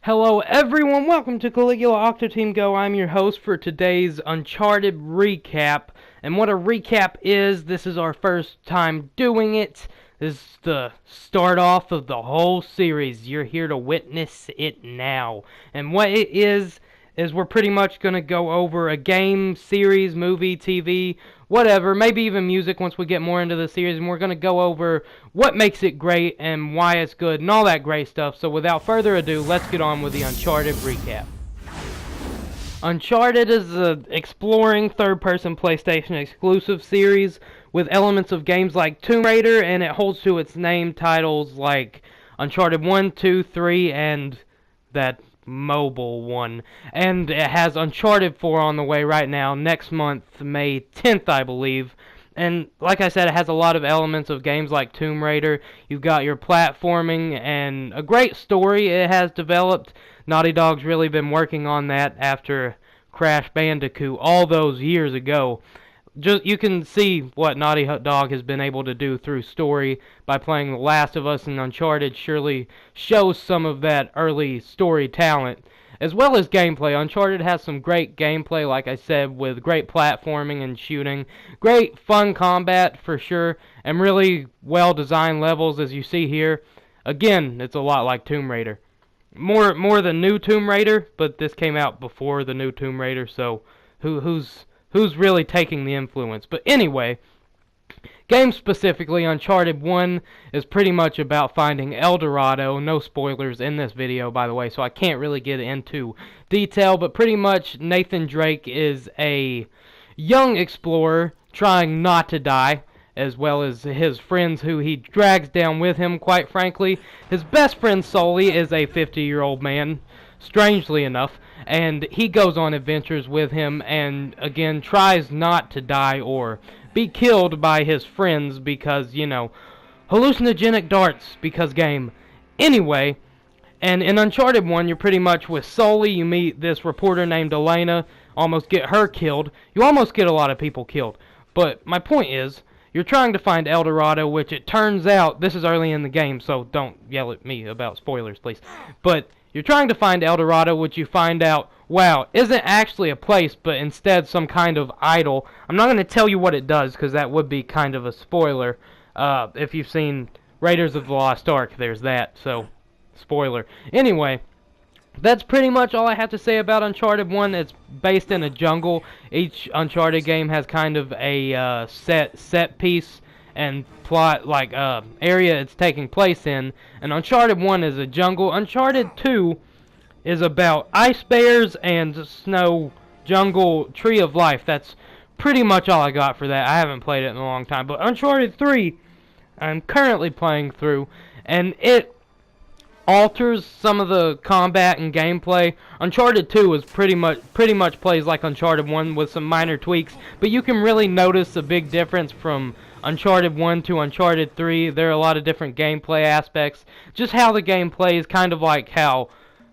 Hello everyone, welcome to Caligula Octoteam Go. I'm your host for today's Uncharted recap. And what a recap is, this is our first time doing it. This is the start off of the whole series. You're here to witness it now. And what it is we're pretty much going to go over a game, series, movie, TV, whatever, maybe even music once we get more into the series, and we're going to go over what makes it great and why it's good and all that great stuff. So without further ado, let's get on with the Uncharted recap. Uncharted is an exploring third-person PlayStation exclusive series with elements of games like Tomb Raider, and it holds to its name titles like Uncharted 1, 2, 3, and that mobile one. And it has Uncharted 4 on the way right now, next month, May 10th, I believe. And like I said, it has a lot of elements of games like Tomb Raider. You've got your platforming and a great story it has developed. Naughty Dog's really been working on that after Crash Bandicoot all those years ago. Just you can see what Naughty Dog has been able to do through story by playing The Last of Us, and Uncharted surely shows some of that early story talent, as well as gameplay. Uncharted has some great gameplay, like I said, with great platforming and shooting, great fun combat for sure, and really well-designed levels as you see here. Again, it's a lot like Tomb Raider. More the new Tomb Raider, but this came out before the new Tomb Raider, so who's really taking the influence? But anyway, game specifically, Uncharted 1 is pretty much about finding El Dorado. No spoilers in this video, by the way, so I can't really get into detail, but pretty much Nathan Drake is a young explorer trying not to die, as well as his friends who he drags down with him, quite frankly. His best friend, Sully, is a 50-year-old man, strangely enough, and he goes on adventures with him and, again, tries not to die or be killed by his friends because, you know, hallucinogenic darts, because game. Anyway, and in Uncharted 1, you're pretty much with Sully. You meet this reporter named Elena, almost get her killed. You almost get a lot of people killed. But my point is, you're trying to find El Dorado, which it turns out, this is early in the game, so don't yell at me about spoilers, please. But you're trying to find El Dorado, which you find out, wow, isn't actually a place, but instead some kind of idol. I'm not going to tell you what it does, because that would be kind of a spoiler. If you've seen Raiders of the Lost Ark, there's that, so spoiler. Anyway, that's pretty much all I have to say about Uncharted 1. It's based in a jungle. Each Uncharted game has kind of a set piece and plot, like area it's taking place in. And Uncharted 1 is a jungle. Uncharted 2 is about ice bears and snow jungle tree of life. That's pretty much all I got for that. I haven't played it in a long time. But Uncharted 3, I'm currently playing through, and it alters some of the combat and gameplay. Uncharted 2 is pretty much plays like Uncharted 1 with some minor tweaks, but you can really notice a big difference from Uncharted 1 to Uncharted 3. There are a lot of different gameplay aspects. Just how the game plays, kind of like how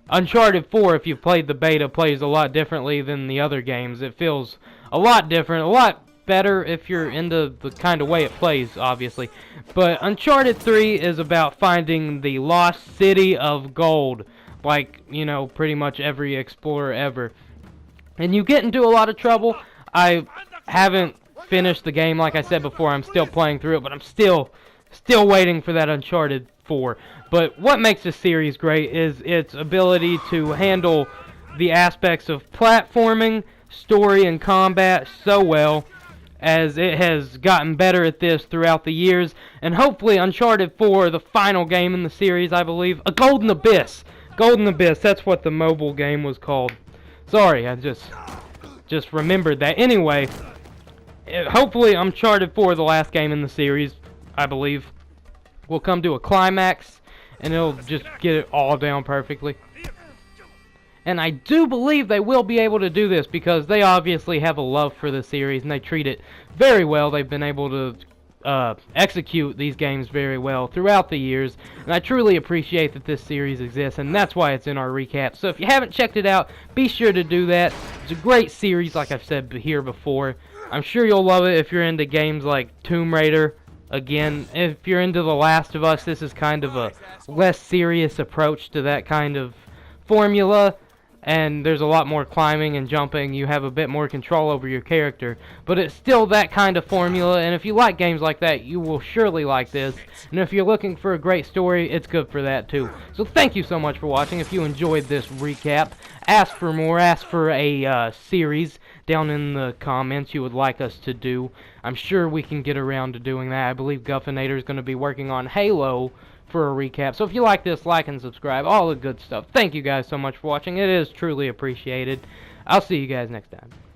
Uncharted 4, if you've played the beta, plays a lot differently than the other games. It feels a lot different, a lot better if you're into the kind of way it plays, obviously. But Uncharted 3 is about finding the lost city of gold, like, you know, pretty much every explorer ever. And you get into a lot of trouble. I haven't finished the game, like I said before. I'm still playing through it, but I'm still waiting for that Uncharted 4. But what makes this series great is its ability to handle the aspects of platforming, story, and combat so well, as it has gotten better at this throughout the years. And hopefully Uncharted 4, the final game in the series, I believe, a Golden Abyss. Golden Abyss, that's what the mobile game was called. Sorry, I just remembered that. Anyway, hopefully Uncharted 4, the last game in the series, I believe, will come to a climax, and it'll just get it all down perfectly. And I do believe they will be able to do this because they obviously have a love for the series and they treat it very well. They've been able to execute these games very well throughout the years. And I truly appreciate that this series exists, and that's why it's in our recap. So if you haven't checked it out, be sure to do that. It's a great series, like I've said here before. I'm sure you'll love it if you're into games like Tomb Raider. Again, if you're into The Last of Us, this is kind of a less serious approach to that kind of formula, and there's a lot more climbing and jumping. You have a bit more control over your character, but it's still that kind of formula, and if you like games like that, you will surely like this. And if you're looking for a great story, it's good for that too. So thank you so much for watching. If you enjoyed this recap, ask for more, ask for a series down in the comments you would like us to do. I'm sure we can get around to doing that. I believe Guffinator is going to be working on Halo for a recap. So if you like this, like and subscribe, all the good stuff. Thank you guys so much for watching. It is truly appreciated. I'll see you guys next time.